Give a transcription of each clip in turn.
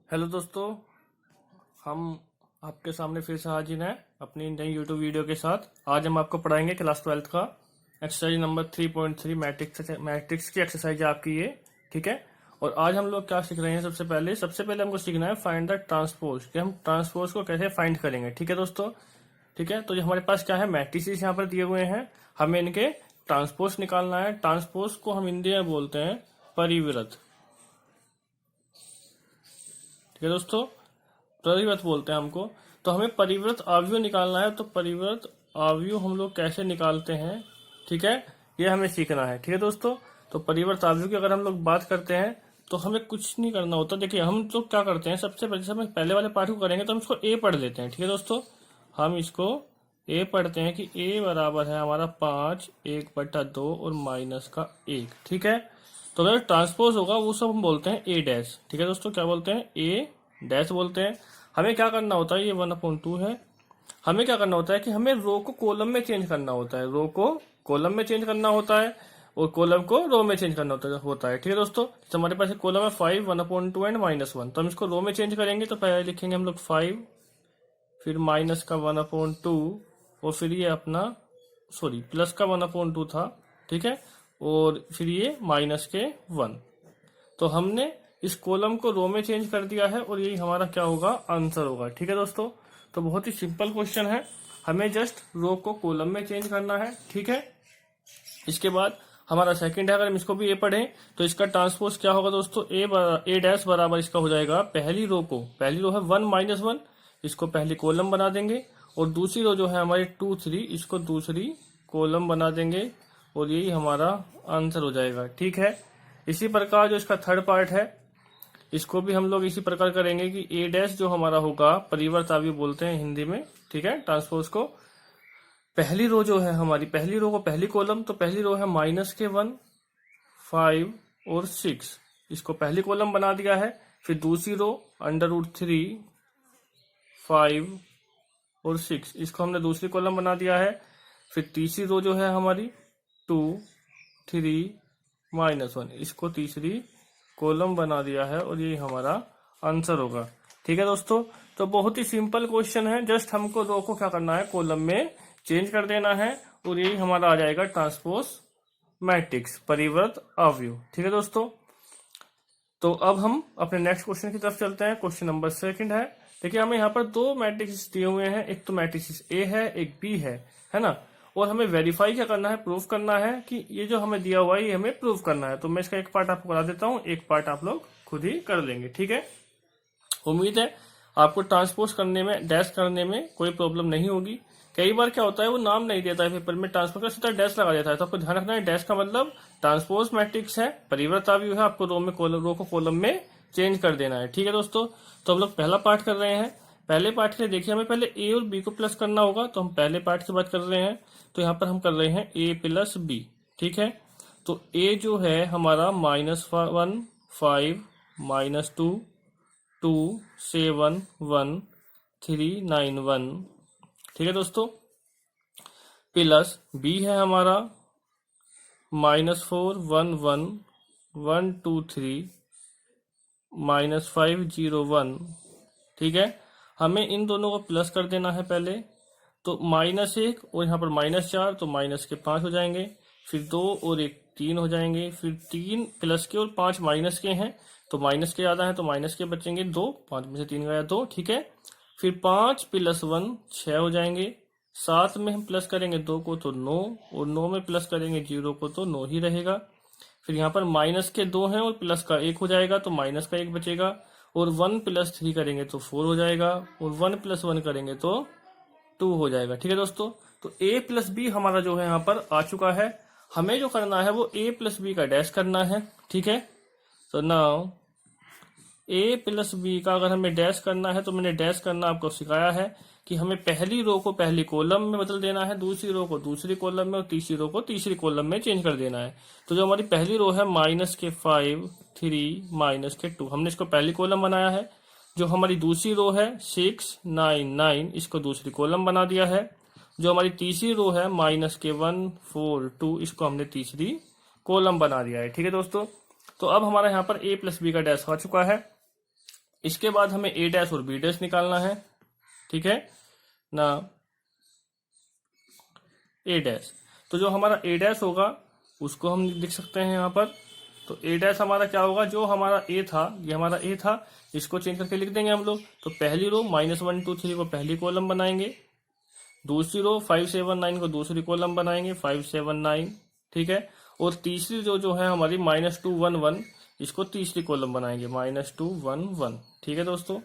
Hello दोस्तों, हम आपके सामने फिर से हाजिर हैं अपनी नई यूट्यूब वीडियो के साथ। आज हम आपको पढ़ाएंगे क्लास 12th का एक्सरसाइज नंबर 3.3 मैट्रिक्स की एक्सरसाइज है आपकी ये। ठीक है। और आज हम लोग क्या सीख रहे हैं? सबसे पहले हमको सीखना है फाइंड द ट्रांसपोज, कि हम ट्रांसपोज को कैसे फाइंड करेंगे। ठीक है दोस्तों। ठीक है, तो ये हमारे पास क्या है, मैट्रिसेस यहाँ पर दिए हुए हैं, हमें इनके ट्रांसपोज निकालना है। ट्रांसपोज को हम हिंदी में बोलते हैं परिवृत। ठीक है दोस्तों, परिवृत बोलते हैं हमको। तो हमें परिवृत अवयव निकालना है, तो परिवृत अवयव हम लोग कैसे निकालते हैं, ठीक है, ये हमें सीखना है। ठीक है दोस्तों। तो परिवृत अवयव की अगर हम लोग बात करते हैं तो हमें कुछ नहीं करना होता। देखिए हम लोग क्या करते हैं, सबसे पहले हम पहले वाले पार्ट को करेंगे तो हम इसको ए पढ़ लेते हैं। ठीक है दोस्तों, हम इसको ए पढ़ते हैं कि ए बराबर है हमारा 5, 1/2 और -1। ठीक है। तो अगर ट्रांसपोज होगा वो सब हम बोलते हैं ए डैश। ठीक है दोस्तों, क्या बोलते हैं, ए डैश बोलते हैं। हमें क्या करना होता है, ये 1/2 है। हमें क्या करना होता है कि हमें रो को कॉलम में चेंज करना होता है, रो को कॉलम में चेंज करना होता है और कॉलम को रो में चेंज करना होता है। ठीक है दोस्तों, तो हमारे पास कॉलम है 5, 1/2 एंड -1। तो हम इसको रो में चेंज करेंगे तो पहले लिखेंगे हम लोग 5, फिर माइनस का 1/2 और फिर ये अपना प्लस का 1/2 था। ठीक है, और फिर ये माइनस के 1। तो हमने इस कॉलम को रो में चेंज कर दिया है और यही हमारा क्या होगा, आंसर होगा। ठीक है दोस्तों, तो बहुत ही सिंपल क्वेश्चन है, हमें जस्ट रो को कॉलम में चेंज करना है। ठीक है। इसके बाद हमारा सेकंड है, अगर हम इसको भी ए पढ़ें तो इसका ट्रांसपोज क्या होगा दोस्तों, ए डैश बराबर इसका हो जाएगा पहली रो है 1 - 1, इसको पहली कॉलम बना देंगे और दूसरी रो जो है हमारी 2, 3, इसको दूसरी कॉलम बना देंगे और यही हमारा आंसर हो जाएगा। ठीक है। इसी प्रकार जो इसका थर्ड पार्ट है इसको भी हम लोग इसी प्रकार करेंगे कि ए डैश जो हमारा होगा, परिवर्त अवयव बोलते हैं हिंदी में। ठीक है, ट्रांसपोज को पहली रो जो है हमारी, पहली रो को पहली कॉलम, तो पहली रो है -1, 5 और 6, इसको पहली कॉलम बना दिया है। फिर दूसरी रो √3, 5 और 6, इसको हमने दूसरी कॉलम बना दिया है। फिर तीसरी रो जो है हमारी 2, 3, -1, इसको तीसरी कॉलम बना दिया है और ये हमारा आंसर होगा। ठीक है दोस्तों, तो बहुत ही सिंपल क्वेश्चन है, जस्ट हमको रो को क्या करना है, कॉलम में चेंज कर देना है और यही हमारा आ जाएगा ट्रांसपोज मैट्रिक्स, परिवर्त अवयव। ठीक है दोस्तों, तो अब हम अपने नेक्स्ट क्वेश्चन की तरफ चलते हैं। क्वेश्चन नंबर 2 है। देखिए हमें यहाँ पर दो मैट्रिक्स दिए हुए हैं, एक तो मैट्रिक्स ए है, एक बी है ना। और हमें वेरीफाई क्या करना है, प्रूफ करना है कि ये जो हमें दिया हुआ है ये हमें प्रूफ करना है। तो मैं इसका एक पार्ट आपको करा देता हूँ, एक पार्ट आप लोग खुद ही कर लेंगे। ठीक है, उम्मीद है आपको ट्रांसपोज करने में, डैश करने में कोई प्रॉब्लम नहीं होगी। कई बार क्या होता है वो नाम नहीं देता है पेपर में, ट्रांसपोज का सीधा डैश लगा देता है। तो आपको ध्यान रखना है, डैश का मतलब ट्रांसपोज मैट्रिक्स है, परिवर्त अवयव है, आपको रो को कॉलम में चेंज कर देना है। ठीक है दोस्तों, तो हम लोग पहला पार्ट कर रहे हैं। पहले पार्ट के लिए देखिए हमें पहले ए और बी को प्लस करना होगा, तो हम पहले पार्ट की बात कर रहे हैं। तो यहाँ पर हम कर रहे हैं a + b। ठीक है, तो a जो है हमारा -1, 5, -2, 2, 7, 1, 3, 9, 1। ठीक है दोस्तों, प्लस b है हमारा -4, 1, 1, 1, 2, 3, -5, 0, 1। ठीक है, हमें इन दोनों को प्लस कर देना है पहले। तो -1 और यहाँ पर -4, तो माइनस के 5 हो जाएंगे। फिर 2 और 1 3 हो जाएंगे। फिर 3 प्लस के और 5 माइनस के हैं, तो माइनस के ज्यादा है तो माइनस के बचेंगे 2, 5 में से 3 गया 2। ठीक है, फिर 5 + 1 6 हो जाएंगे। 7 में हम प्लस करेंगे 2 को तो 9, और 9 में प्लस करेंगे 0 को तो 9 ही रहेगा। फिर यहाँ पर माइनस के 2 हैं और प्लस का 1 हो जाएगा, तो माइनस का 1 बचेगा। और 1 + 3 करेंगे तो 4 हो जाएगा, और 1 + 1 करेंगे तो 2 हो जाएगा। ठीक है दोस्तों, तो a + b हमारा जो है यहाँ पर आ चुका है। हमें जो करना है वो a + b का डैश करना है। ठीक है, तो नाउ a + b का अगर हमें डैश करना है तो मैंने डैश करना आपको सिखाया है कि हमें पहली रो को पहली कॉलम में बदल देना है, दूसरी रो को दूसरी कॉलम में और तीसरी रो को तीसरी कॉलम में चेंज कर देना है। तो जो हमारी पहली रो है -5, 3, -2, हमने इसको पहली कॉलम बनाया है। जो हमारी दूसरी रो है 6, 9, 9, इसको दूसरी कॉलम बना दिया है। जो हमारी तीसरी रो है -1, 4, 2, इसको हमने तीसरी कॉलम बना दिया है। ठीक है दोस्तों, तो अब हमारा यहाँ पर a + b का डैश आ चुका है। इसके बाद हमें ए डैश और बी डैश निकालना है, ठीक है ना। ए डैश, तो जो हमारा ए डैश होगा उसको हम लिख सकते हैं यहाँ पर। तो ए डैश हमारा क्या होगा, जो हमारा ए था, ये हमारा ए था, इसको चेंज करके लिख देंगे हम लोग। तो पहली रो -1 2 3 को पहली कॉलम बनाएंगे, दूसरी रो 5 7 9 को दूसरी कॉलम बनाएंगे 5 7 9, ठीक है। और तीसरी रो जो है हमारी -2 1 1, इसको तीसरी कॉलम बनाएंगे -2 1 1, ठीक है दोस्तों।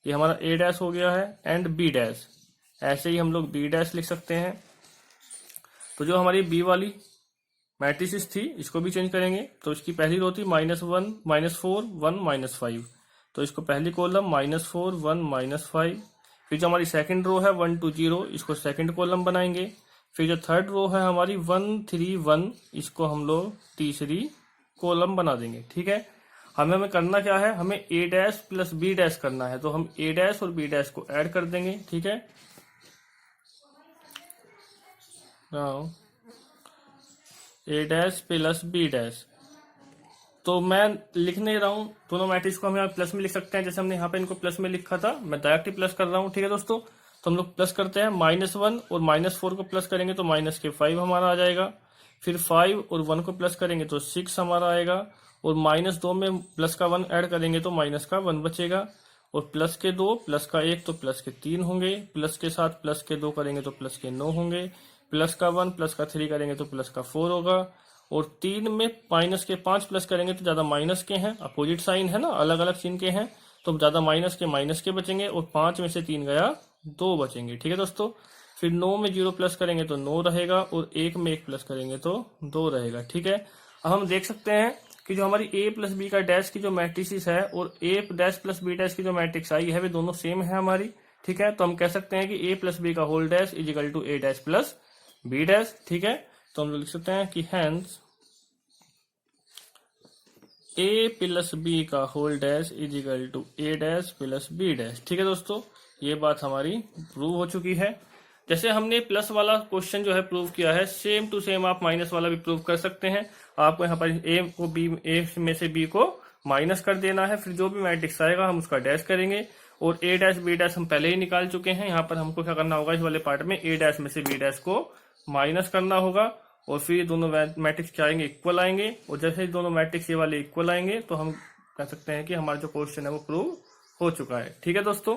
ये हमारा ए डैश हो गया है। एंड बी डैश, ऐसे ही हम लोग बी डैश लिख सकते हैं। तो जो हमारी बी वाली मैट्रिसेस थी इसको भी चेंज करेंगे। तो इसकी पहली रो थी -1 -4 1 -5, तो इसको पहली कॉलम -4 1 -5। फिर जो हमारी सेकंड रो है 1 2 0, इसको सेकंड कॉलम बनाएंगे। फिर जो थर्ड रो है हमारी 1 3 1, इसको हम लोग तीसरी कॉलम बना देंगे, ठीक है। हमें करना क्या है, हमें ए डैश प्लस बी डैश करना है। तो हम ए डैश और बी डैश को ऐड कर देंगे, ठीक है। नाउ ए डैश प्लस बी डैश, तो मैं लिख नहीं रहा हूं, दोनों मैट्रिक्स को हम यहाँ प्लस में लिख सकते हैं। जैसे हमने यहाँ पे इनको प्लस में लिखा था, मैं डायरेक्ट ही प्लस कर रहा हूँ, ठीक है दोस्तों। तो हम लोग प्लस करते हैं, -1 और -4 को प्लस करेंगे तो -5 हमारा आ जाएगा। फिर 5 और 1 को प्लस करेंगे तो 6 हमारा आएगा। और -2 में प्लस का 1 ऐड करेंगे तो माइनस का 1 बचेगा। और प्लस के 2 प्लस का 1 तो प्लस के 3 होंगे। प्लस के साथ प्लस के 2 करेंगे तो प्लस के 9 होंगे। प्लस का 1 प्लस का 3 करेंगे तो प्लस का 4 होगा। और 3 में माइनस के 5 प्लस करेंगे तो ज्यादा माइनस के हैं, अपोजिट साइन है ना, अलग अलग चिन्ह के हैं, तो ज्यादा माइनस के बचेंगे। और 5 में से 3 गया, 2 बचेंगे, ठीक है दोस्तों। फिर 9 में 0 प्लस करेंगे तो 9 रहेगा। और 1 में 1 प्लस करेंगे तो 2 रहेगा, ठीक है। अब हम देख सकते हैं कि जो हमारी ए प्लस बी का डैश की जो मैट्रिक्स है और ए डैश प्लस बी डैश की जो मैट्रिक्स आई है वे दोनों सेम है हमारी, ठीक है। तो हम कह सकते हैं कि ए प्लस बी का whole dash is equal to A dash plus B dash, ठीक है। तो हम लोग लिख सकते हैं कि हैंस ए प्लस बी का whole dash is equal to A dash plus B dash, ठीक है दोस्तों। ये बात हमारी प्रूव हो चुकी है। जैसे हमने प्लस वाला क्वेश्चन जो है प्रूव किया है, सेम टू सेम आप माइनस वाला भी प्रूव कर सकते हैं। आपको यहाँ पर ए में से बी को माइनस कर देना है। फिर जो भी मैट्रिक्स आएगा हम उसका डैश करेंगे। और ए डैश बी डैश हम पहले ही निकाल चुके हैं। यहाँ पर हमको क्या करना होगा, इस वाले पार्ट में ए डैश में से बी डैश को माइनस करना होगा। और फिर दोनों मैट्रिक्स क्या आएंगे, इक्वल आएंगे। और जैसे ही दोनों मैट्रिक्स ये वाले इक्वल आएंगे तो हम कह सकते हैं कि हमारा जो क्वेश्चन है वो प्रूव हो चुका है, ठीक है दोस्तों।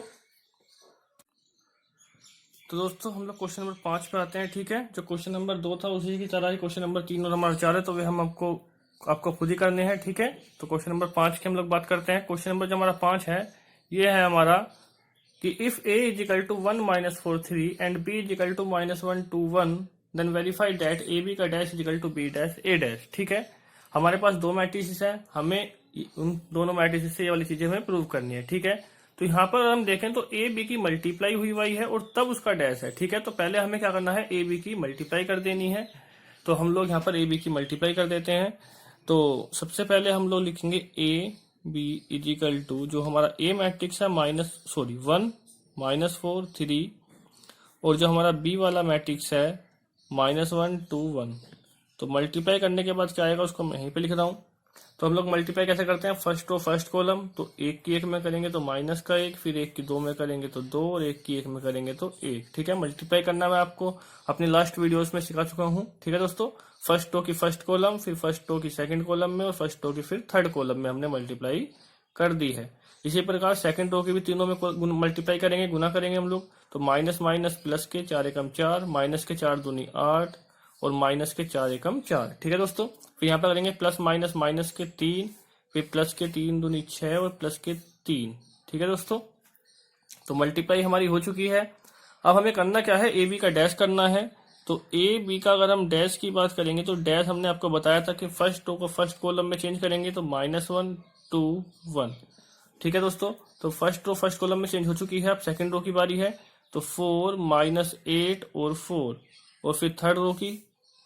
तो दोस्तों हम लोग क्वेश्चन नंबर 5 पे आते हैं, ठीक है। जो क्वेश्चन नंबर 2 था उसी की तरह ही क्वेश्चन नंबर 3 और नंबर 4 है, तो वे हम आपको खुद ही करने हैं, ठीक है। तो क्वेश्चन नंबर 5 की हम लोग बात करते हैं। क्वेश्चन नंबर जो हमारा 5 है ये है हमारा कि if A is equal to 1 -4 3 and B is equal to -1 2 1 then verify that A B का dash is equal to B dash A dash, ठीक है। हमारे पास दो मैट्रिसेस है, हमें उन दोनों मैट्रिसेस से ये वाली चीजें हमें प्रूव करनी है, ठीक है। तो यहाँ पर हम देखें तो ए बी की मल्टीप्लाई हुई है और तब उसका डैश है, ठीक है। तो पहले हमें क्या करना है, ए बी की मल्टीप्लाई कर देनी है। तो हम लोग यहाँ पर ए बी की मल्टीप्लाई कर देते हैं। तो सबसे पहले हम लोग लिखेंगे A B is equal to जो हमारा ए मैट्रिक्स है 1 -4 3 और जो हमारा बी वाला मैट्रिक्स है -1 2 1। तो मल्टीप्लाई करने के बाद क्या आएगा उसको मैं यहीं पे लिख रहा हूँ। तो हम लोग मल्टीप्लाई कैसे करते हैं, फर्स्ट रो फर्स्ट कॉलम, तो 1 की 1 में करेंगे तो माइनस का 1, फिर 1 की 2 में करेंगे तो 2 और 1 की 1 में करेंगे तो 1, ठीक है। मल्टीप्लाई करना मैं आपको अपने लास्ट वीडियोस में सिखा चुका हूँ, ठीक है दोस्तों। फर्स्ट रो की फर्स्ट कॉलम, फिर फर्स्ट रो की सेकंड कॉलम में और फर्स्ट रो की फिर थर्ड कॉलम में हमने मल्टीप्लाई कर दी है। इसी प्रकार सेकंड रो की भी तीनों में मल्टीप्लाई करेंगे, गुना करेंगे हम लोग। तो माइनस माइनस प्लस के 4 एकम 4, माइनस के 4 दूनी 8 और माइनस के 4 एकम 4, ठीक है दोस्तों। फिर यहाँ पे करेंगे प्लस माइनस माइनस के 3, फिर प्लस के 3 दूनी 6 और प्लस के 3, ठीक है दोस्तों। तो मल्टीप्लाई हमारी हो चुकी है। अब हमें करना क्या है, ए बी का डैश करना है। तो ए बी का अगर हम डैश की बात करेंगे तो डैश हमने आपको बताया था कि फर्स्ट रो को फर्स्ट कॉलम में चेंज करेंगे तो -1 2 1, ठीक है दोस्तों। तो फर्स्ट रो फर्स्ट कॉलम में चेंज हो चुकी है। अब सेकंड रो की बारी है। तो 4 -8 और 4 और फिर थर्ड रो की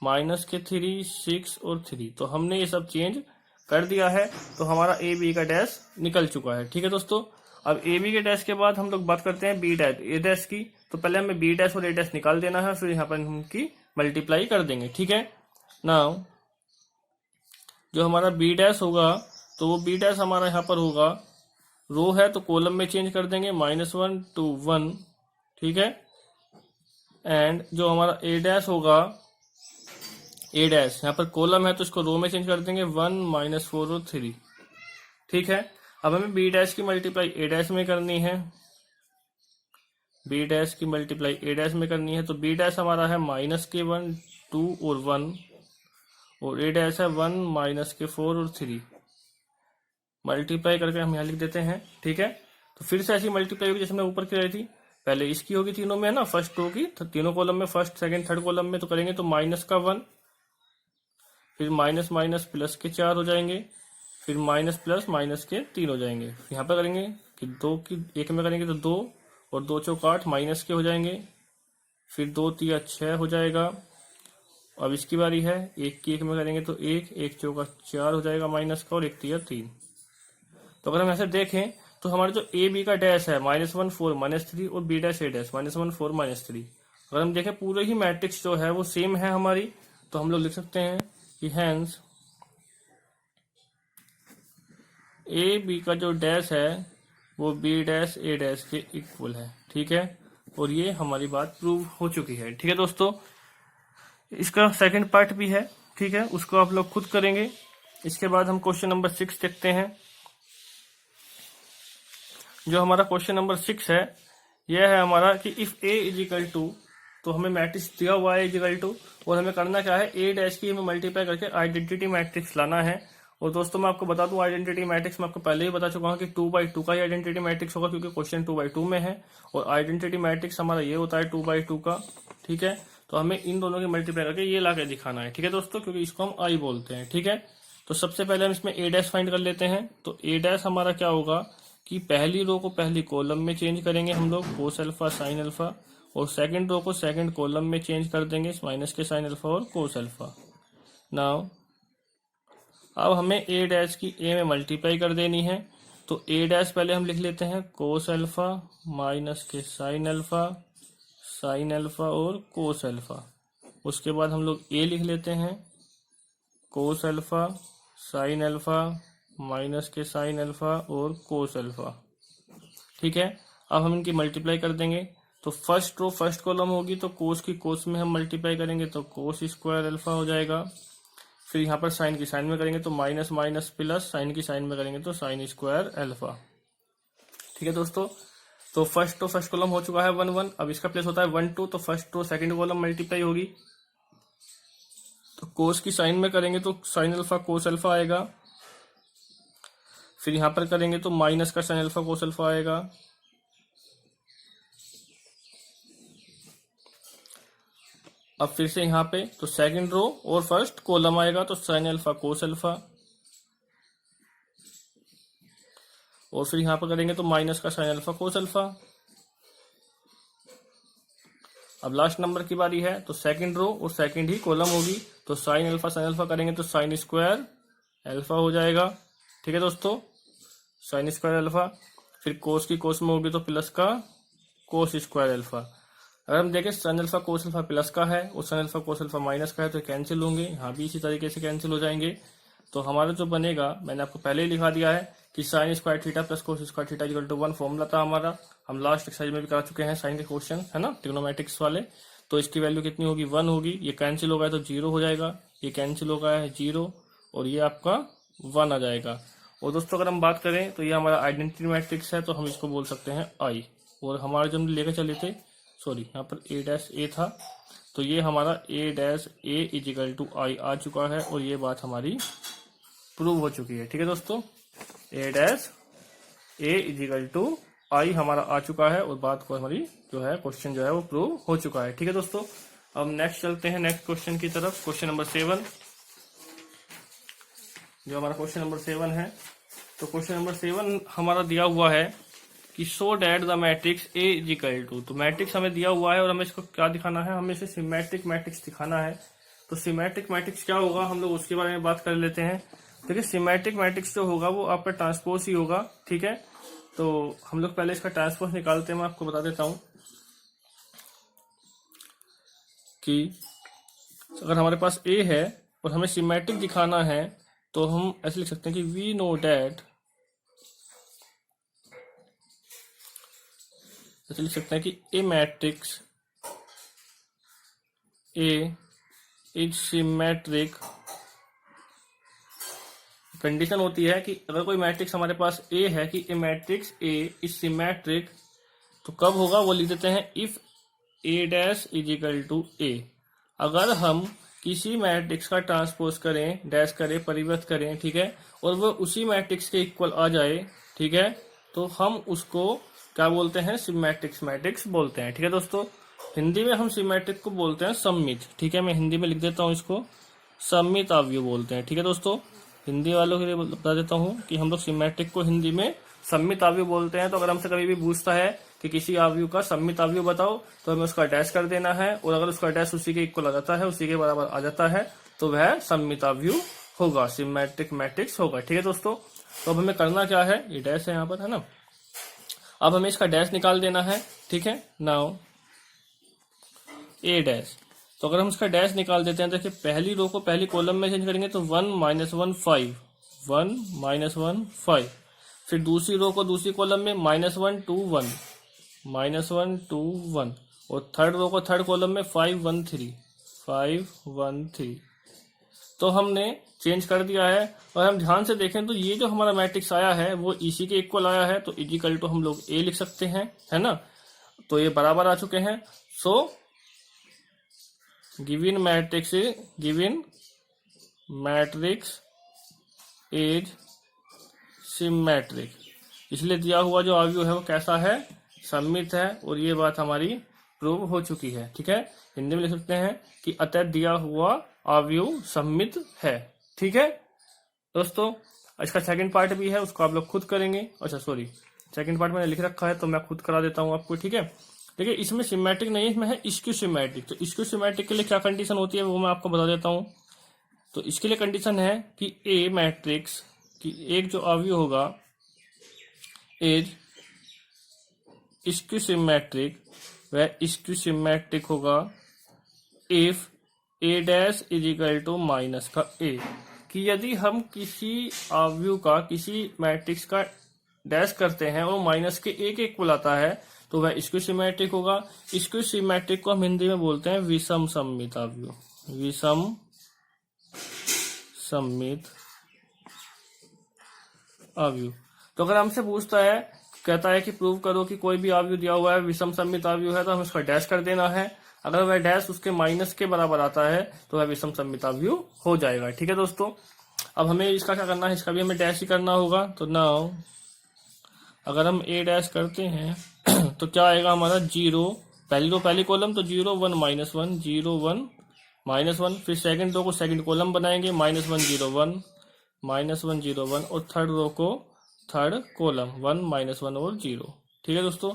माइनस के 3 6 और 3। तो हमने ये सब चेंज कर दिया है। तो हमारा ए बी का डैश निकल चुका है, ठीक है दोस्तों। अब ए बी के डैश के बाद हम लोग बात करते हैं बी डैश ए डैश की। तो पहले हमें बी डैश और ए डैश निकाल देना है, फिर यहाँ पर हम उनकी मल्टीप्लाई कर देंगे, ठीक है। नाउ जो हमारा बी डैश होगा तो वो बी डैश हमारा यहाँ पर होगा रो है तो कॉलम में चेंज कर देंगे -1 to 1, ठीक है। एंड जो हमारा ए डैश होगा, ए डैश यहाँ पर कॉलम है तो इसको रो में चेंज कर देंगे 1 -4 और 3, ठीक है। अब हमें बी डैश की मल्टीप्लाई ए डैश में करनी है, बी डैश की मल्टीप्लाई ए डैश में करनी है। तो बी डैश हमारा है -1 2 और 1, और ए डैश है 1 -4 और 3। मल्टीप्लाई करके हम यहाँ लिख देते हैं, ठीक है। तो फिर से ऐसी मल्टीप्लाई होगी जैसे हमने ऊपर की रही थी, पहले इसकी होगी तीनों में है ना, फर्स्ट रो की, तो तीनों कॉलम में, फर्स्ट सेकंड थर्ड कॉलम में तो करेंगे तो -1, फिर माइनस माइनस प्लस के 4 हो जाएंगे, फिर माइनस प्लस माइनस के 3 हो जाएंगे। यहाँ पे करेंगे कि 2 की 1 में करेंगे तो 2 और 2 चौक 8 माइनस के हो जाएंगे, फिर 2 तिया 6 हो जाएगा। अब इसकी बारी है, 1 की 1 में करेंगे तो 1, 1 चौका 4 हो जाएगा माइनस का, और 1 तिया 3। तो अगर हम ऐसे देखें तो हमारे जो ए बी का डैश है -1 4 -3 और बी डैश ए डैश -1 4 -3, अगर हम देखें पूरे ही मैट्रिक्स जो है वो सेम है हमारी, तो हम लोग लिख सकते हैं कि हैंस ए बी का जो डैश है वो बी डैश ए डैश के इक्वल है, ठीक है। और ये हमारी बात प्रूव हो चुकी है, ठीक है दोस्तों। इसका सेकंड पार्ट भी है, ठीक है, उसको आप लोग खुद करेंगे। इसके बाद हम क्वेश्चन नंबर 6 देखते हैं। जो हमारा क्वेश्चन नंबर 6 है, यह है हमारा कि if A is equal to, तो हमें मैट्रिक्स दिया हुआ है इक्वल टू, और हमें करना क्या है, ए डैश की हमें मल्टीप्लाई करके आइडेंटिटी मैट्रिक्स लाना है। और दोस्तों मैं आपको बता दूं, आइडेंटिटी मैट्रिक्स मैं आपको पहले ही बता चुका हूं कि 2/2 का ही आइडेंटिटी मैट्रिक्स होगा, क्योंकि क्वेश्चन 2/2 में है, और आइडेंटिटी मैट्रिक्स हमारा ये होता है 2/2 का, ठीक है। तो हमें इन दोनों की मल्टीप्लाई करके ये ला के दिखाना है, ठीक है दोस्तों, क्योंकि इसको हम आई बोलते हैं, ठीक है। तो सबसे पहले हम इसमें ए डैश फाइंड कर लेते हैं। तो ए डैश हमारा क्या होगा कि पहली रो को पहली कॉलम में चेंज करेंगे हम लोग, कोस अल्फा साइन अल्फा, और सेकंड रो को सेकंड कॉलम में चेंज कर देंगे, माइनस के साइन अल्फा और कोस अल्फा। नाउ अब हमें ए डैश की ए में मल्टीप्लाई कर देनी है। तो ए डैश पहले हम लिख लेते हैं कोस अल्फा माइनस के साइन अल्फा और कोस अल्फा। उसके बाद हम लोग ए लिख लेते हैं cos alpha sine alpha minus के साइन अल्फा और कोस अल्फा, ठीक है। अब हम इनकी मल्टीप्लाई कर देंगे। तो फर्स्ट रो फर्स्ट कॉलम होगी, तो कोस की कोस में हम मल्टीप्लाई करेंगे तो कोस स्क्वायर अल्फा हो जाएगा। फिर यहाँ पर साइन की साइन में करेंगे तो माइनस माइनस प्लस, साइन की साइन में करेंगे तो साइन स्क्वायर अल्फा, ठीक है दोस्तों। तो फर्स्ट कॉलम हो चुका है 1 1, अब इसका प्लेस होता है 1 2, तो first row second column multiply होगी। तो कोस की साइन में करेंगे तो साइन अल्फा कोस अल्फा आएगा। फिर यहाँ पर करेंगे तो माइनस का साइन अल्फा कोस अल्फा आएगा। अब फिर से यहाँ पे तो सेकंड रो और फर्स्ट कॉलम आएगा तो साइन अल्फा कोस अल्फा, और फिर यहाँ पर करेंगे तो माइनस का साइन अल्फा कोस अल्फा। अब लास्ट नंबर की बारी है, तो सेकंड रो और सेकंड ही कॉलम होगी, तो साइन अल्फा करेंगे तो साइन स्क्वायर अल्फा हो जाएगा, ठीक है दोस्तों, साइन स्क्वायर अल्फा। फिर कोस की कोस में होगी तो प्लस का कोस स्क्वायर अल्फा। अगर हम देखें sine alpha cos alpha plus का है और sine alpha cos alpha minus का है, तो कैंसिल होंगे, यहाँ भी इसी तरीके से कैंसिल हो जाएंगे। तो हमारा जो बनेगा, मैंने आपको पहले ही लिखा दिया है कि sine square theta plus cos square theta equal to 1 formula था हमारा। हम लास्ट एक्सरसाइज में भी करा चुके हैं साइन के क्वेश्चन, है ना, ट्रिग्नोमेट्रिक्स वाले। तो इसकी वैल्यू कितनी होगी, 1 होगी। ये कैंसिल होगा तो 0 हो जाएगा, ये कैंसिल होगा है 0, और ये आपका 1 आ जाएगा। और दोस्तों अगर हम बात करें तो ये हमारा आइडेंटिटी मैट्रिक्स है, तो हम इसको बोल सकते हैं आई। और हमारे जो हम लेकर चले थे, सॉरी यहाँ पर ए डैश ए था, तो ये हमारा ए डैश ए इजिकल टू आई आ चुका है, और ये बात हमारी प्रूव हो चुकी है, ठीक है दोस्तों। ए डैश ए इजिकल टू आई हमारा आ चुका है, और बात को हमारी जो है क्वेश्चन जो है वो प्रूव हो चुका है, ठीक है दोस्तों। अब नेक्स्ट चलते हैं नेक्स्ट क्वेश्चन की तरफ, क्वेश्चन नंबर 7। जो हमारा क्वेश्चन नंबर 7 है, तो क्वेश्चन नंबर 7 हमारा दिया हुआ है कि so that the matrix A is equal to. तो मैट्रिक्स हमें दिया हुआ है और हमें इसको क्या दिखाना है, हमें इसे सिमेट्रिक मैट्रिक्स दिखाना है। तो सिमेट्रिक मैट्रिक्स क्या होगा, हम लोग उसके बारे में बात कर लेते हैं। देखिए सिमेट्रिक मैट्रिक्स जो होगा वो आपका ट्रांसपोज ही होगा, ठीक है। तो हम लोग पहले इसका ट्रांसपोज निकालते हैं, मैं आपको बता देता हूं कि अगर हमारे पास ए है और हमें सिमेट्रिक दिखाना है, तो हम ऐसे लिख सकते हैं कि वी नो डैट ऐसे लिख सकते हैं कि a matrix A is symmetric. Condition होती है कि अगर कोई मैट्रिक्स हमारे पास ए है कि a matrix A is symmetric, तो कब होगा वो लिख देते हैं if A dash is equal to A. अगर हम किसी मैट्रिक्स का ट्रांसपोज करें, डैश करें, परिवर्त करें, ठीक है, और वो उसी मैट्रिक्स के इक्वल आ जाए, ठीक है, तो हम उसको क्या बोलते हैं, सिमेट्रिक्स मैट्रिक्स बोलते हैं। ठीक है दोस्तों, हिंदी में हम सिमेट्रिक को बोलते हैं सममित। ठीक है, मैं हिंदी में लिख देता हूँ इसको, सममित अवयव बोलते हैं। ठीक है दोस्तों, हिंदी वालों के लिए बता देता हूँ कि हम लोग सिमेट्रिक को हिंदी में सममित अवयव बोलते हैं। तो अगर हमसे कभी भी पूछता है कि किसी अवयव का सममित अवयव बताओ, तो हमें उसका डैश कर देना है, और अगर उसका डैश उसी के इक्वल आ जाता है, उसी के बराबर आ जाता है, तो वह सममित अवयव होगा, सिमेट्रिक मैट्रिक्स होगा। ठीक है दोस्तों, तो अब हमें करना क्या है, ये डैश है यहाँ पर, है ना, अब हमें इसका डैश निकाल देना है। ठीक है, नाउ ए डैश, तो अगर हम इसका डैश निकाल देते हैं, देखिए पहली रो को पहली कॉलम में चेंज करेंगे तो 1 - 1 5, 1 - 1 5, फिर दूसरी रो को दूसरी कॉलम में -1 2 1, -1 2 1, और थर्ड रो को थर्ड कॉलम में 5 1 3, 5 1 3। तो हमने चेंज कर दिया है, और हम ध्यान से देखें तो ये जो हमारा मैट्रिक्स आया है वो इसी के इक्वल आया है, तो इक्वल टू हम लोग ए लिख सकते हैं, है ना, तो ये बराबर आ चुके हैं। सो गिवन मैट्रिक्स इज सिमेट्रिक, इसलिए दिया हुआ जो अवयव है वो कैसा है, सममित है, और ये बात हमारी प्रूव हो चुकी है। ठीक है, हिंदी में लिख सकते हैं कि अतः दिया हुआ अवयव सममित है। ठीक है दोस्तों, इसका सेकंड पार्ट भी है, उसको आप लोग खुद करेंगे। अच्छा सॉरी, सेकंड पार्ट मैंने लिख रखा है तो मैं खुद करा देता हूँ आपको। ठीक है, देखिए इसमें सिमेट्रिक नहीं है, इसमें है स्क्यू सिमेट्रिक। तो स्क्यू सिमेट्रिक के लिए क्या कंडीशन होती है वो मैं आपको बता देता हूँ। तो इसके लिए कंडीशन है कि ए मैट्रिक्स की एक जो अवयव होगा इज स्क्यू सिमेट्रिक, वह स्क्यू सिमेट्रिक होगा if A dash is equal to minus का ए, कि यदि हम किसी अवयव का, किसी मैट्रिक्स का डैश करते हैं और माइनस के ए के इक्वल आता है, तो वह स्क्यू सिमेट्रिक होगा। स्क्यू सिमेट्रिक को हम हिंदी में बोलते हैं विषम सममित अवयव, विषम सममित अवयव। तो अगर हमसे पूछता है, कहता है कि प्रूव करो कि कोई भी अवयव दिया हुआ है विषम सममित अवयव है, तो हम उसका डैश कर देना है। अगर वह डैश उसके माइनस के बराबर आता है तो वह विषम सममित अवयव हो जाएगा। ठीक है दोस्तों, अब हमें इसका क्या करना है, इसका भी हमें डैश ही करना होगा। तो नाउ अगर हम ए डैश करते हैं तो क्या आएगा हमारा 0, पहली रो पहली कॉलम तो 0 1 -1 0 1 -1, फिर सेकंड रो को सेकंड कॉलम बनाएंगे -1 0 1 -1 0 1, और थर्ड रो को थर्ड कॉलम 1 -1 और 0। ठीक है दोस्तों,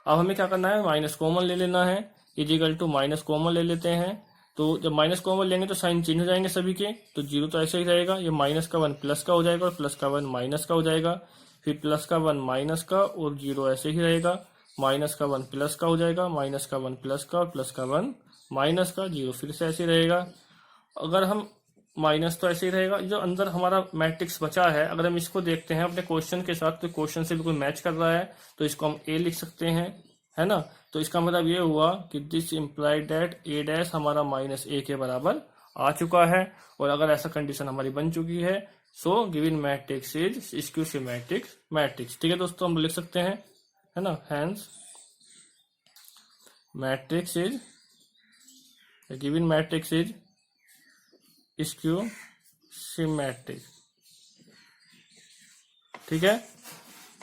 अब हमें क्या करना है, माइनस कॉमन ले लेना है, इजिकल टू माइनस कॉमन ले लेते हैं। तो जब माइनस कॉमन लेंगे तो साइन चेंज हो जाएंगे सभी के, तो 0 तो ऐसे ही रहेगा, ये माइनस का 1 प्लस का हो जाएगा, और प्लस का 1 माइनस का हो जाएगा, फिर प्लस का 1 माइनस का, और 0 ऐसे ही रहेगा, माइनस का 1 प्लस का हो जाएगा, माइनस का 1 प्लस का, और प्लस का 1 माइनस का, 0 फिर से ऐसे ही रहेगा। अगर हम माइनस तो ऐसे ही रहेगा, जो अंदर हमारा मैट्रिक्स बचा है अगर हम इसको देखते हैं अपने क्वेश्चन के साथ, तो क्वेश्चन से बिल्कुल मैच कर रहा है, तो इसको हम ए लिख सकते हैं, है ना। तो इसका मतलब ये हुआ कि this implied that A dash हमारा माइनस ए के बराबर आ चुका है, और अगर ऐसा कंडीशन हमारी बन चुकी है, so given matrix is skew symmetric matrix. ठीक है दोस्तों, हम लिख सकते हैं, है ना, hence matrix is given matrix is skew symmetric. ठीक है,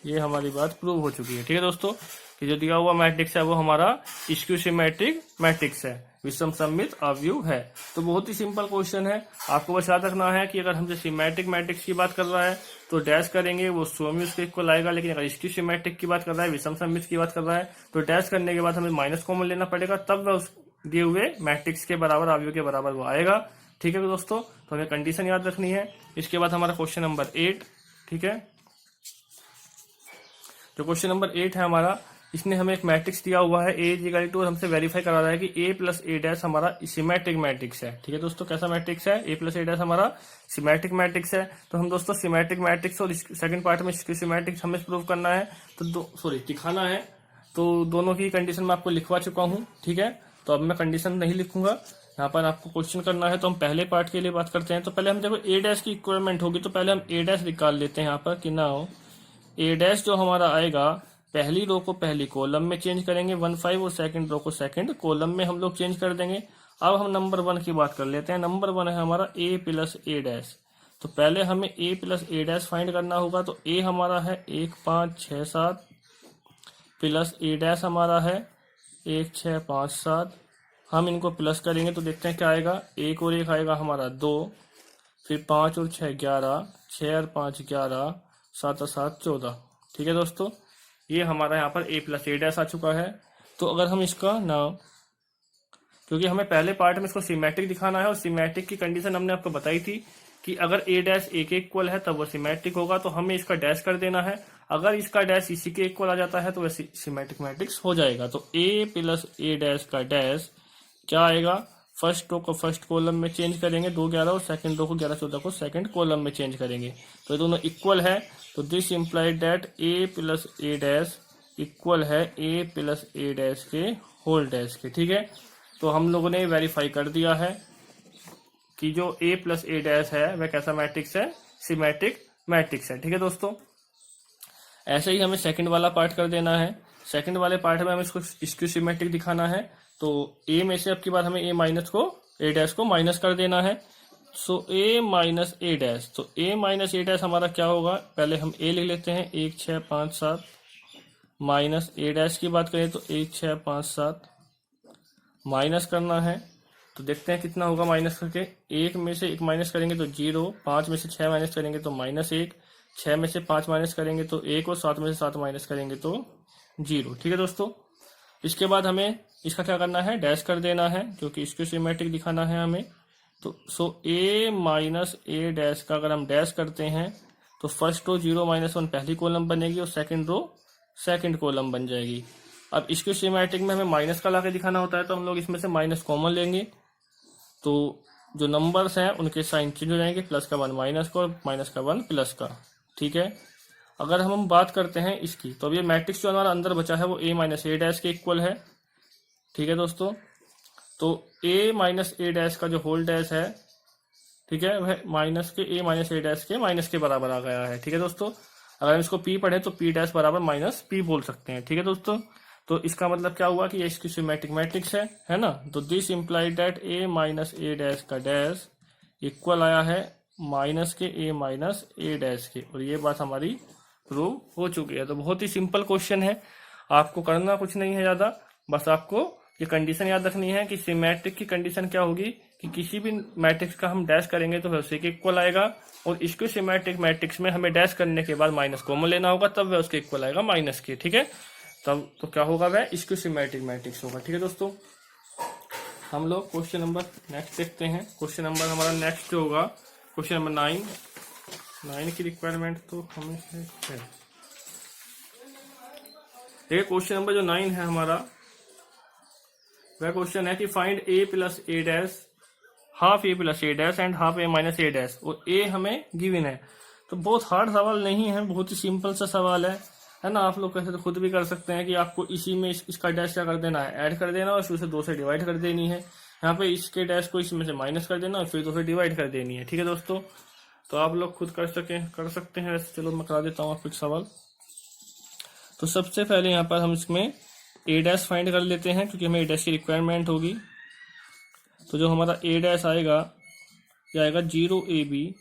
ये हमारी बात प्रूव हो चुकी है। ठीक है दोस्तों, कि जो दिया हुआ मैट्रिक्स है वो हमारा स्क्यू सिमेट्रिक मैट्रिक्स है, विषम सममित अवयव है। तो बहुत ही सिंपल क्वेश्चन है, आपको बस याद रखना है कि अगर हमसे सिमेट्रिक मैट्रिक्स की बात कर रहा है तो डैश करेंगे, वो स्वयं उसके इक्वल आएगा, लेकिन अगर स्क्यू सिमेट्रिक की बात कर रहा है, विषम सममित की बात कर रहा है, तो डैश करने के बाद हमें माइनस कॉमन लेना पड़ेगा, तब वह उस दिए हुए मैट्रिक्स के बराबर, अवयव के बराबर वो आएगा। ठीक है दोस्तों, तो हमें कंडीशन याद रखनी है। इसके बाद हमारा क्वेश्चन नंबर 8। ठीक है, जो क्वेश्चन नंबर 8 है हमारा, इसने हमें एक मैट्रिक्स दिया हुआ है ए इक्वल टू, और हमसे वेरीफाई करा रहा है कि ए प्लस ए डैश हमारा सिमेट्रिक मैट्रिक्स है। ठीक है दोस्तों, कैसा मैट्रिक्स है, ए प्लस ए डैश हमारा सिमेट्रिक मैट्रिक्स है। तो हम दोस्तों सिमेट्रिक मैट्रिक्स और सेकंड पार्ट में सिमेट्रिक्स हमें प्रूव करना है, तो दिखाना है। तो दोनों की कंडीशन मैं आपको लिखवा चुका हूँ, ठीक है। तो अब मैं कंडीशन नहीं लिखूंगा, यहाँ पर आपको क्वेश्चन करना है। तो हम पहले पार्ट के लिए बात करते हैं। तो पहले हम देखो ए डैश की इक्वलमेंट होगी, तो पहले हम ए डैश निकाल लेते हैं यहाँ पर कि ना हो। ए डैश जो हमारा आएगा, पहली रो को पहली कॉलम में चेंज करेंगे 1 5, और सेकंड रो को सेकंड कॉलम में हम लोग चेंज कर देंगे। अब हम नंबर 1 की बात कर लेते हैं। नंबर 1 है हमारा ए प्लस ए डैश। तो पहले हमें ए प्लस ए डैश फाइंड करना होगा। तो ए हमारा है 1 5 6 7 प्लस ए डैश हमारा है 1 6 5 7। हम इनको प्लस करेंगे तो देखते हैं क्या आएगा। 1 और 1 आएगा हमारा 2, फिर 5 और 6 11, 6 और 5 11, 7 और 7 14। ठीक है दोस्तों, ये हमारा यहाँ पर ए प्लस ए डैश आ चुका है। तो अगर हम इसका ना, क्योंकि हमें पहले पार्ट में इसको सिमेट्रिक दिखाना है, और सिमेट्रिक की कंडीशन हमने आपको बताई थी कि अगर ए डैश ए के इक्वल है तब वो सिमेट्रिक होगा, तो हमें इसका डैश कर देना है। अगर इसका डैश इसी के इक्वल आ जाता है तो वह सिमेट्रिक मैट्रिक्स हो जाएगा। तो ए प्लस ए डैश का डैश क्या आएगा, फर्स्ट रो को फर्स्ट कॉलम में चेंज करेंगे 2 11, और सेकंड रो को 11 14 को सेकंड कॉलम में चेंज करेंगे, तो ये दोनों इक्वल है। तो this implied that A plus A dash equal है ए प्लस ए डैश के होल डैश के। ठीक है, तो हम लोगों ने वेरीफाई कर दिया है कि जो ए प्लस ए डैश है वह कैसा मैट्रिक्स है, सिमेट्रिक मैट्रिक्स है। ठीक है दोस्तों, ऐसे ही हमें सेकंड वाला पार्ट कर देना है। सेकंड वाले पार्ट में हमें इसको सिमेट्रिक दिखाना है। तो ए में से अब की बार हमें ए माइनस को ए डैश को माइनस कर देना है। सो ए माइनस ए डैश, तो ए माइनस ए डैश हमारा क्या होगा, पहले हम ए लिख लेते हैं 1 6 5 7, माइनस ए डैश की बात करें तो 1 6 5 7 माइनस करना है। तो देखते हैं कितना होगा माइनस करके। 1 में से 1 माइनस करेंगे तो 0, 5 में से 6 माइनस करेंगे तो -1, 6 में से 5 माइनस करेंगे तो 1, और 7 में से 7 माइनस करेंगे तो 0। ठीक है दोस्तों, इसके बाद हमें इसका क्या करना है, डैश कर देना है, क्योंकि इसको सिमेट्रिक दिखाना है हमें। तो सो ए माइनस ए डैश का अगर हम डैश करते हैं तो फर्स्ट रो 0 -1 पहली कॉलम बनेगी, और सेकंड रो सेकंड कॉलम बन जाएगी। अब इसको सिमेट्रिक में हमें माइनस का लाके दिखाना होता है, तो हम लोग इसमें से माइनस कॉमन लेंगे, तो जो नंबर्स हैं उनके साइन चेंज हो जाएंगे, प्लस का 1 माइनस का, और माइनस का 1 प्लस का। ठीक है, अगर हम बात करते हैं इसकी, तो अब ये मैट्रिक्स जो हमारा अंदर बचा है वो ए माइनस ए डैश के इक्वल है। ठीक है दोस्तों, तो ए माइनस ए डैश का जो होल डैश है, ठीक है, वह माइनस के ए माइनस ए डैश के माइनस के बराबर आ गया है। ठीक है दोस्तों, अगर हम इसको पी पढ़े तो पी डैश बराबर माइनस पी बोल सकते हैं। ठीक है दोस्तों, तो इसका मतलब क्या हुआ कि ये इसकी सिमेट्रिक मैट्रिक्स है ना। तो this implied that A minus A dash का डैश इक्वल आया है माइनस के ए माइनस ए डैश के, और ये बात हमारी प्रूव हो चुकी है। तो बहुत ही सिंपल क्वेश्चन है, आपको करना कुछ नहीं है ज्यादा, बस आपको ये कंडीशन याद रखनी है कि सिमेट्रिक की कंडीशन क्या होगी कि किसी भी मैट्रिक्स का हम डैश करेंगे तो वह उसी के इक्वल आएगा, और इसको सिमेट्रिक मैट्रिक्स में हमें डैश करने के बाद माइनस कॉमन लेना होगा, तब वह उसके इक्वल आएगा माइनस के। ठीक है, तब तो क्या होगा, वह इसको सिमेट्रिक मैट्रिक्स होगा। ठीक है दोस्तों, हम लोग क्वेश्चन नंबर नेक्स्ट देखते हैं। क्वेश्चन नंबर हमारा नेक्स्ट जो होगा क्वेश्चन नंबर 9 की रिक्वायरमेंट तो हमें है। देखिए क्वेश्चन नंबर जो 9 है हमारा, वह क्वेश्चन है कि find A plus A dash, half A plus A dash and half A minus A dash, और ए हमें गिवन है। तो बहुत हार्ड सवाल नहीं है, बहुत ही सिंपल सा सवाल है ना। आप लोग कैसे तो खुद भी कर सकते हैं कि आपको इसी में इसका डैश क्या कर देना है, ऐड कर देना, और फिर उसे 2 से डिवाइड कर देनी है। यहाँ पे इसके डैश को इसमें से माइनस कर देना, और फिर 2 से डिवाइड कर देनी है। ठीक है दोस्तों, तो आप लोग खुद कर सकते हैं वैसे। चलो मैं करा देता हूँ कुछ सवाल। तो सबसे पहले यहाँ पर हम इसमें ए डैश फाइंड कर लेते हैं, क्योंकि हमें ए डैश की रिक्वायरमेंट होगी। तो जो हमारा ए डैश आएगा, ये आएगा 0 AB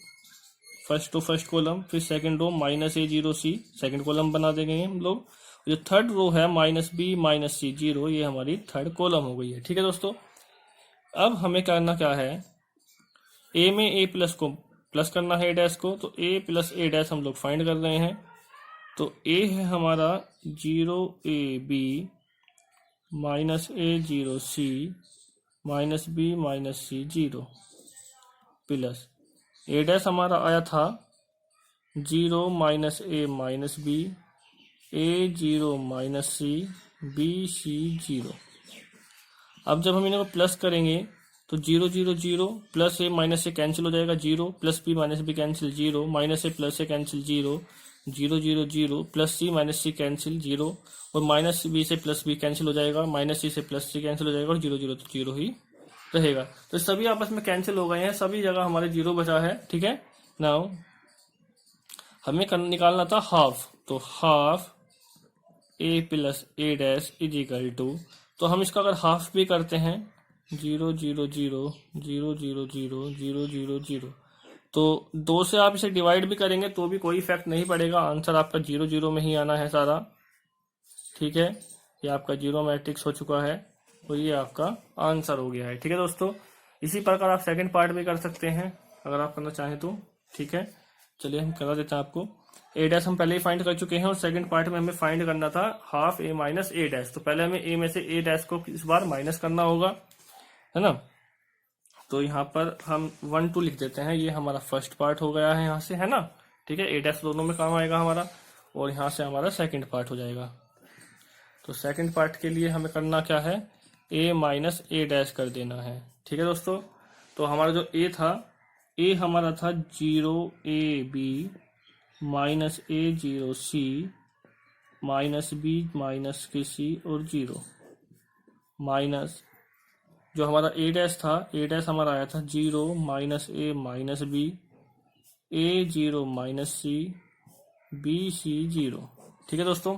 first row first column, फिर second row -A0C second column बना देंगे हम लोग। जो थर्ड रो है -B -C 0, ये हमारी थर्ड कॉलम हो गई है। ठीक है दोस्तों, अब हमें करना क्या है, ए में ए प्लस को प्लस करना है ए डैश को, तो ए प्लस ए डैश हम लोग फाइंड कर रहे हैं। तो ए है हमारा 0 AB -A0C -B -C 0 plus A dash हमारा आया था 0 -A -B A0 -C BC 0। अब जब हम इन्हें प्लस करेंगे तो 0 0 0 प्लस ए माइनस से कैंसिल हो जाएगा 0, plus B minus B cancel 0, minus A plus से cancel 0, zero zero zero, plus C minus C cancel zero, और माइनस बी से प्लस बी कैंसिल हो जाएगा, माइनस सी से प्लस सी कैंसिल हो जाएगा, और जीरो जीरो तो जीरो ही रहेगा। तो सभी आपस में कैंसिल हो गए हैं, सभी जगह हमारे जीरो बचा है। ठीक है, नाउ हमें निकालना था हाफ, तो half A plus A dash is equal to, तो हम इसका अगर हाफ भी करते हैं zero zero zero zero zero zero zero zero zero, तो दो से आप इसे डिवाइड भी करेंगे तो भी कोई इफेक्ट नहीं पड़ेगा, आंसर आपका जीरो जीरो में ही आना है सारा। ठीक है, ये आपका जीरो मैट्रिक्स हो चुका है और ये आपका आंसर हो गया है। ठीक है दोस्तों, इसी प्रकार आप सेकंड पार्ट भी कर सकते हैं अगर आप करना चाहें तो। ठीक है, चलिए हम करा देते हैं आपको। ए डैश हम पहले ही फाइंड कर चुके हैं और सेकंड पार्ट में हमें फाइंड करना था half A minus A dash. तो पहले हमें ए में से ए डैश को इस बार माइनस करना होगा, है ना। तो यहाँ पर हम 1 2 लिख देते हैं, ये हमारा फर्स्ट पार्ट हो गया है यहाँ से, है ना। ठीक है, ए डैश दोनों में काम आएगा हमारा, और यहाँ से हमारा सेकंड पार्ट हो जाएगा। तो सेकंड पार्ट के लिए हमें करना क्या है, ए माइनस ए डैश कर देना है। ठीक है दोस्तों, तो हमारा जो ए था, ए हमारा था zero A B minus A zero C minus B minus के सी और जीरो, माइनस जो हमारा ए डैश था, ए डैश हमारा आया था जीरो माइनस ए माइनस बी, ए जीरो माइनस सी, बी सी जीरो। ठीक है दोस्तों,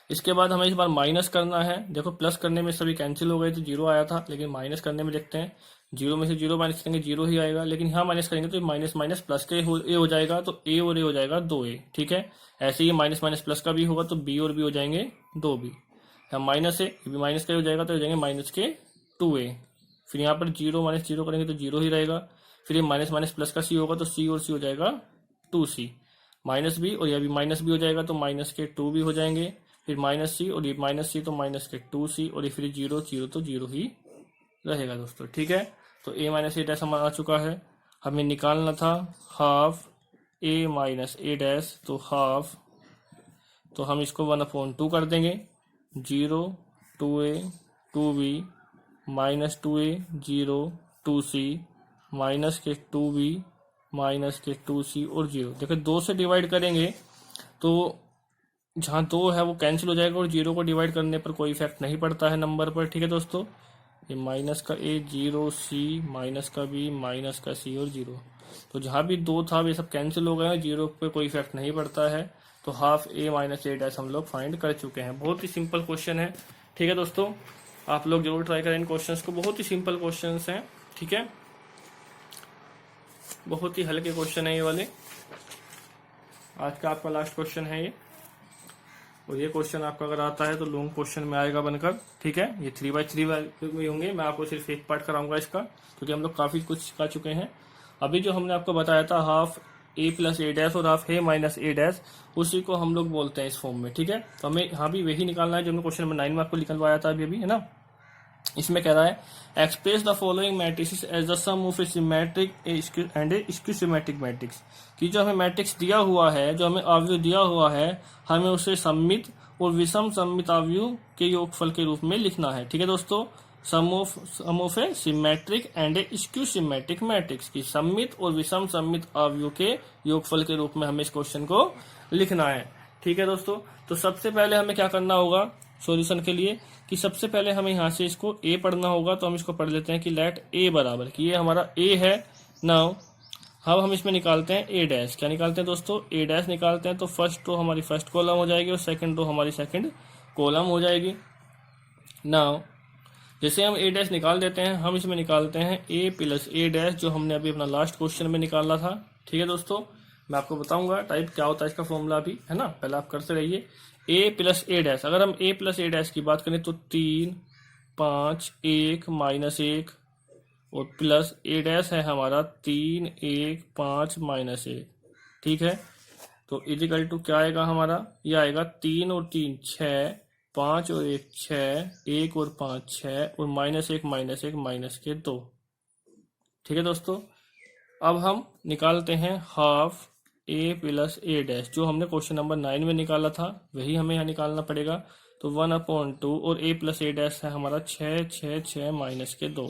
इसके बाद हमें इस बार माइनस करना है। देखो प्लस करने में सभी कैंसिल हो गए तो जीरो आया था, लेकिन माइनस करने में देखते हैं, जीरो में से जीरो माइनस करेंगे जीरो ही आएगा, लेकिन यहाँ माइनस करेंगे तो माइनस माइनस प्लस के ए हो जाएगा, तो ए और ए हो जाएगा 2a। ठीक है, ऐसे ही माइनस माइनस प्लस का भी होगा तो बी और बी हो जाएंगे 2b। यहाँ माइनस है, भी माइनस का हो जाएगा तो हो जाएंगे माइनस के 2a। फिर यहाँ पर जीरो माइनस जीरो करेंगे तो जीरो ही रहेगा, फिर ये माइनस माइनस प्लस का सी होगा तो सी और सी हो जाएगा 2c, माइनस बी और यह भी माइनस बी हो जाएगा तो माइनस के 2 भी हो जाएंगे, फिर माइनस सी और ये माइनस सी तो माइनस के 2c, और ये फिर जीरो जीरो तो जीरो ही रहेगा दोस्तों। ठीक है, तो ए माइनस ए डैश हमारा आ चुका है। हमें निकालना था half A minus A dash, तो हाफ, तो हम इसको 1/2 कर देंगे, zero 2a 2b minus 2a zero 2c minus के 2b माइनस के 2c और जीरो। देखो 2 से डिवाइड करेंगे तो जहाँ 2 है वो कैंसिल हो जाएगा और जीरो को डिवाइड करने पर कोई इफेक्ट नहीं पड़ता है नंबर पर। ठीक है दोस्तों, ये माइनस का ए जीरो सी माइनस का बी माइनस का सी और जीरो, तो जहाँ भी 2 था वे सब कैंसिल हो गए हैं, जीरो पे कोई इफेक्ट नहीं पड़ता है। तो half A minus A dash हम लोग फाइंड कर चुके हैं। बहुत ही सिंपल क्वेश्चन है। ठीक है दोस्तों, आप लोग जरूर ट्राई करें इन क्वेश्चंस को, बहुत ही सिंपल क्वेश्चंस हैं। ठीक है, बहुत ही हल्के क्वेश्चन है ये वाले। आज का आपका लास्ट क्वेश्चन है ये, और ये क्वेश्चन आपका अगर आता है तो लॉन्ग क्वेश्चन में आएगा बनकर। ठीक है, ये 3x3 में होंगे, मैं आपको सिर्फ एक पार्ट कराऊंगा इसका, क्योंकि हम लोग काफी कुछ सिखा चुके हैं। अभी जो हमने आपको बताया था half A plus A dash और half A minus A dash, उसी को हम लोग बोलते हैं इस फॉर्म में। ठीक है, तो हमें यहाँ भी वही निकालना है जो हमने क्वेश्चन नंबर 9 में आपको निकलवाया था अभी, है ना। इसमें कह रहा है express the following matrix as the sum of a symmetric and a skew symmetric matrix, कि जो हमें मैट्रिक्स दिया हुआ है, जो हमें अवयव दिया हुआ है, हमें उसे सममित और विषम सममित अवयव के योगफल के रूप में लिखना है। ठीक है दोस्तों, sum of a symmetric and a skew symmetric matrix की सममित और विषम सममित अवयव के योगफल के रूप में हमें इस क्वेश्चन को लिखना है। ठीक है दोस्तों, तो सबसे पहले हमें क्या करना होगा सॉल्यूशन के लिए, कि सबसे पहले हमें यहाँ से इसको ए पढ़ना होगा। तो हम इसको पढ़ लेते हैं कि लेट ए बराबर, कि ये हमारा ए है। नाउ अब हम इसमें निकालते हैं ए डैश। क्या निकालते हैं दोस्तों, ए डैश निकालते हैं। तो फर्स्ट रो हमारी फर्स्ट कॉलम हो जाएगी और सेकंड रो हमारी सेकंड कॉलम हो जाएगी। नाउ जैसे हम ए डैश निकाल देते हैं, हम इसमें निकालते हैं ए प्लस ए डैश, जो हमने अभी अपना लास्ट क्वेश्चन में निकाला था। ठीक है दोस्तों, मैं आपको बताऊंगा टाइप क्या होता है इसका फॉर्मूला भी, है ना, पहले आप करते रहिए। ए प्लस ए डैश, अगर हम ए प्लस ए डैश की बात करें तो 3 5 1 माइनस 1 और प्लस ए डैश है हमारा 3 1 5 माइनस 1। ठीक है, तो इजिकल टू क्या आएगा हमारा, ये आएगा 3 और 3 6, 5 और 1 6, 1 और 5 6 और माइनस 1 माइनस के 2। ठीक है दोस्तों, अब हम निकालते हैं half A plus A dash, जो हमने क्वेश्चन नंबर 9 में निकाला था वही हमें यहाँ निकालना पड़ेगा। तो 1/2 और ए प्लस ए डैश है हमारा 6 6 6 माइनस के 2,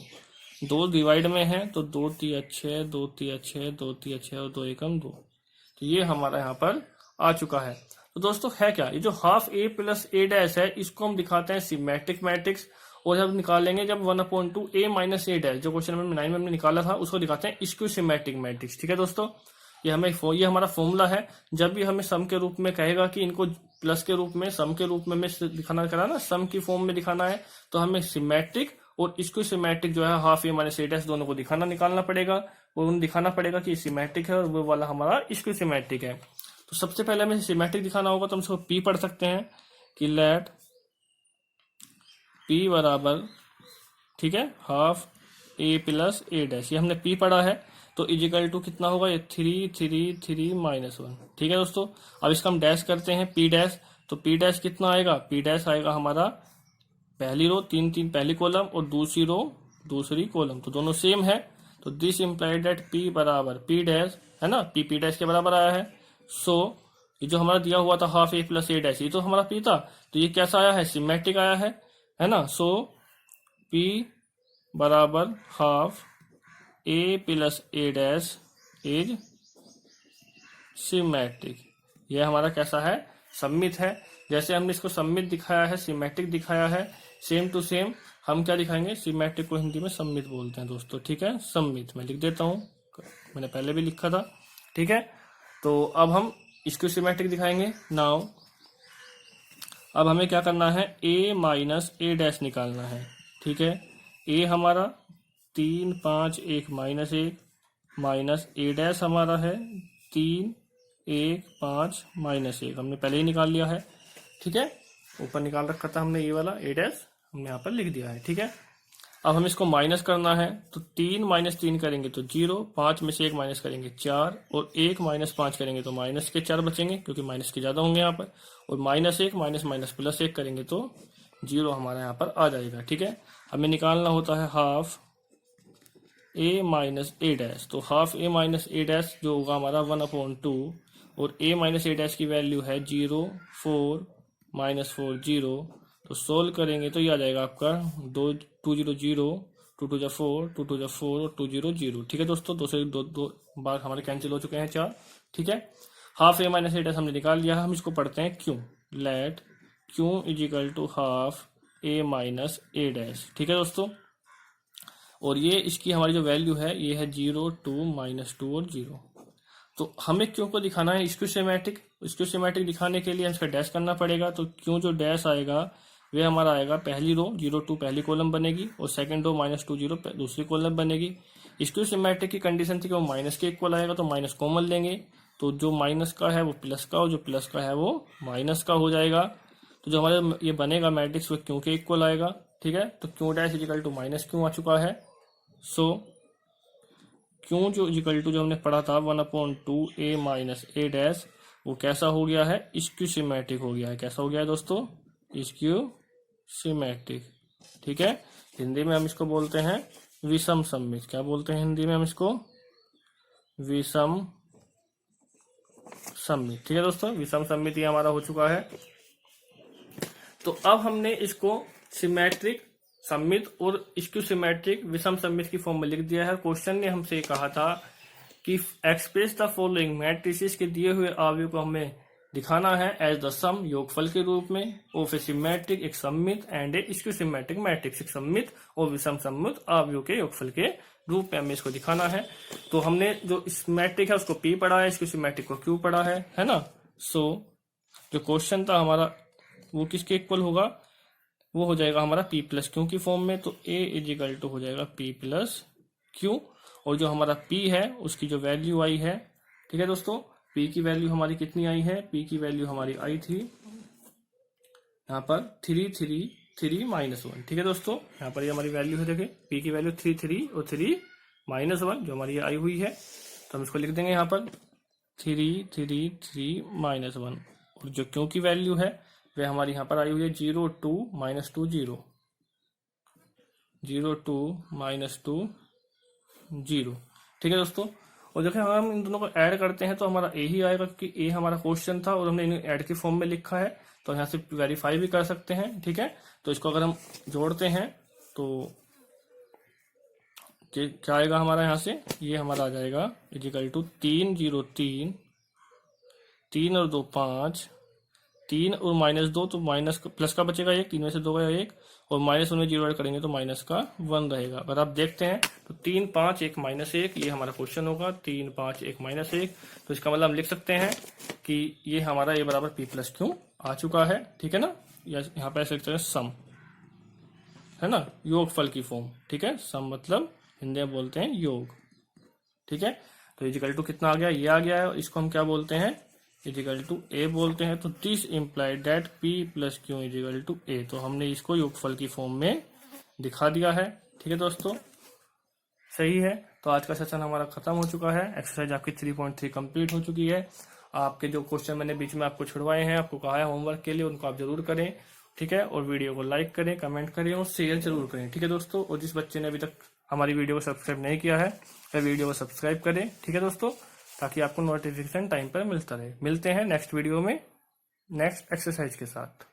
2 डिवाइड में है तो 2 3 6 2 3 6 2 3 6 और 2 एकम 2, तो ये हमारा यहाँ पर आ चुका है। तो दोस्तों है क्या, ये जो half A plus A dash है इसको हम दिखाते हैं सिमेट्रिक मैट्रिक्स, और जब निकालेंगे जब 1/2 ए माइनस ए डैश जो क्वेश्चन नंबर 9 में हमने निकाला था उसको दिखाते हैं स्क्यू सिमेट्रिक मैट्रिक्स। ठीक है दोस्तों, ये हमारा फॉर्मूला है। जब भी हमें सम के रूप में कहेगा कि इनको प्लस के रूप में सम के रूप में हमें दिखाना करा ना, सम की फॉर्म में दिखाना है, तो हमें सिमेट्रिक और स्क्यू सिमेट्रिक जो है half A minus A dash दोनों को निकालना पड़ेगा, और उन्हें दिखाना पड़ेगा कि सिमेट्रिक है और वो वाला हमारा स्क्यू सिमेट्रिक है। तो सबसे पहले हमें सिमेट्रिक दिखाना होगा, तो हम इसको पी पढ़ सकते हैं कि लेट पी बराबर, ठीक है, half A plus A dash, ये हमने पी पढ़ा है, तो इजिकल टू कितना होगा, ये 3 3 3 -1। ठीक है दोस्तों, अब इसका हम डैश करते हैं पी डैश, तो पी डैश कितना आएगा, पी डैश आएगा हमारा पहली रो 3 3 पहली कॉलम और दूसरी रो दूसरी कॉलम, तो दोनों सेम है। तो दिस इम्प्लाइड दैट पी बराबर पी डैश है ना, पी पी डैश के बराबर आया है। सो ये जो हमारा दिया हुआ था half A plus A dash, ये तो हमारा पी था, तो ये कैसा आया है, सिमेट्रिक आया है ना। सो पी बराबर half A plus A dash is symmetric. यह हमारा कैसा है, सममित है। जैसे हमने इसको सममित दिखाया है, सिमेट्रिक दिखाया है, सेम टू सेम हम क्या दिखाएंगे, सिमेट्रिक को हिंदी में सममित बोलते हैं दोस्तों। ठीक है, सममित मैं लिख देता हूं, मैंने पहले भी लिखा था। ठीक है, तो अब हम इसको सिमेट्रिक दिखाएंगे। नाउ अब हमें क्या करना है, ए माइनस ए डैश निकालना है। ठीक है, ए हमारा 3 5 1 -1 माइनस ए डैश हमारा है 3 1 5 -1, हमने पहले ही निकाल लिया है। ठीक है, ऊपर निकाल रखा था हमने, ये वाला ए डैश हमने यहाँ पर लिख दिया है। ठीक है, अब हम इसको माइनस करना है, तो 3 - 3 करेंगे तो 0, 5 में से 1 माइनस करेंगे 4, और 1 - 5 करेंगे तो माइनस के 4 बचेंगे क्योंकि माइनस के ज्यादा होंगे यहाँ पर, और -1 माइनस प्लस 1 करेंगे तो 0 हमारा यहाँ पर आ जाएगा। ठीक है, हमें निकालना होता है half A minus A dash, तो half A minus A dash जो होगा हमारा 1/2, और ए माइनस ए डैश की वैल्यू है 0 4 -4 0, तो सोल्व करेंगे तो ये आ जाएगा आपका 2 2 0 0, 2 2 4, 2 2 4 और 2 0 0। ठीक है दोस्तों, दो से दो बार हमारे कैंसिल हो चुके हैं 4। ठीक है, half A minus A dash हमने निकाल लिया है। हम इसको पढ़ते हैं Q, let Q is equal to half A minus A dash. ठीक है दोस्तों, और ये इसकी हमारी जो वैल्यू है ये है 0 2 -2 और 0। तो हमें क्यों को दिखाना है स्क्यू सिमेट्रिक दिखाने के लिए हम इसका डैश करना पड़ेगा। तो क्यों जो डैश आएगा वे हमारा आएगा पहली रो 0 2 पहली कॉलम बनेगी, और सेकंड रो -2 0 दूसरी कॉलम बनेगी। स्क्यू सिमेट्रिक की कंडीशन थी कि वो माइनस के इक्वल आएगा, तो माइनस कॉमन लेंगे, तो जो माइनस का है वो प्लस का, और जो प्लस का है वो माइनस का हो जाएगा। तो जो हमारे ये बनेगा मैट्रिक्स वो क्यों के इक्वल आएगा। ठीक है, तो क्यों डैश इजिकल टू माइनस क्यों आ चुका है। सो क्यों जो इजिकल टू जो हमने पढ़ा था 1/2 ए माइनस ए डैश, वो कैसा हो गया है, स्क्यू सिमेट्रिक हो गया है। कैसा हो गया है दोस्तों, स्क्यू सिमेट्रिक। ठीक है, हिंदी में हम इसको बोलते हैं विषम सममित। क्या बोलते हैं हिंदी में हम इसको, विषम सममित। ठीक है दोस्तों, विषम सममित ये हमारा हो चुका है। तो अब हमने इसको सिमेट्रिक सममित और स्क्यू सिमेट्रिक विषम सममित की फॉर्म में लिख दिया है। क्वेश्चन ने हमसे कहा था कि एक्सप्रेस द फॉलोइंग मैट्रिसेस के दिए हुए अवयव को हमें दिखाना है एज द सम योगफल के रूप में ऑफ ए सिमेट्रिक एक सममित and a skew symmetric matrix, एक सममित और विषम सममित अवयव के योगफल के रूप में हमें इसको दिखाना है। तो हमने जो सिमेट्रिक है उसको पी पढ़ा है, स्क्यू सिमेट्रिक को क्यू पढ़ा है ना। सो जो क्वेश्चन था हमारा वो किसके इक्वल होगा, वो हो जाएगा हमारा पी प्लस क्यू की फॉर्म में। तो ए इज इक्वल टू हो जाएगा पी प्लस क्यू, और जो हमारा पी है उसकी जो वैल्यू आई है, ठीक है दोस्तों, पी की वैल्यू हमारी कितनी आई है, पी की वैल्यू हमारी आई थी यहाँ पर 3 3 3 -1। ठीक है दोस्तों, यहाँ पर ये हमारी वैल्यू है, देखिए पी की वैल्यू 3 3 और 3 -1 जो हमारी आई हुई है। तो हम इसको लिख देंगे यहाँ पर 3 3 3 -1, और जो क्यू की वैल्यू है वह हमारी यहाँ पर आई हुई है 0 2 -2 0 0 2 -2 0। ठीक है दोस्तों, और देखिए हम इन दोनों को ऐड करते हैं तो हमारा ए ही आएगा, क्योंकि ए हमारा क्वेश्चन था और हमने इन्हें ऐड के फॉर्म में लिखा है, तो यहाँ से वेरीफाई भी कर सकते हैं। ठीक है, तो इसको अगर हम जोड़ते हैं तो क्या आएगा हमारा, यहाँ से ये हमारा आ जाएगा इजिकल टू 3 0 3 3 और 2 5, 3 और -2 तो माइनस प्लस का बचेगा 1, 3 में से 2 गया 1, और माइनस उनमें 0 ऐड करेंगे तो माइनस का 1 रहेगा। अगर आप देखते हैं तो 3 5 1 -1 ये हमारा क्वेश्चन होगा, 3 5 1 -1। तो इसका मतलब हम लिख सकते हैं कि ये हमारा a बराबर p प्लस क्यू आ चुका है, ठीक है ना। या यहाँ पे ऐसे लिखते हैं सम, है ना, योगफल की फॉर्म, ठीक है। सम मतलब हिंदी में बोलते हैं योग, ठीक है। तो इजिकल टू कितना आ गया, ये आ गया है, इसको हम क्या बोलते हैं, इजिकल टू ए बोलते हैं। तो this implied that p plus Q is equal to A. तो हमने इसको योगफल की फॉर्म में दिखा दिया है, ठीक है दोस्तों, सही है। तो आज का सेशन हमारा खत्म हो चुका है। एक्सरसाइज आपकी 3.3 कंप्लीट हो चुकी है। आपके जो क्वेश्चन मैंने बीच में आपको छुड़वाए हैं, आपको कहा है होमवर्क के लिए, उनको आप जरूर करें, ठीक है। और वीडियो को लाइक करें, कमेंट करें और शेयर जरूर करें, ठीक है दोस्तों। और जिस बच्चे ने अभी तक हमारी वीडियो को सब्सक्राइब नहीं किया है, वह वीडियो को सब्सक्राइब करें, ठीक है दोस्तों, ताकि आपको नोटिफिकेशन टाइम पर मिलता रहे। मिलते हैं नेक्स्ट वीडियो में नेक्स्ट एक्सरसाइज के साथ।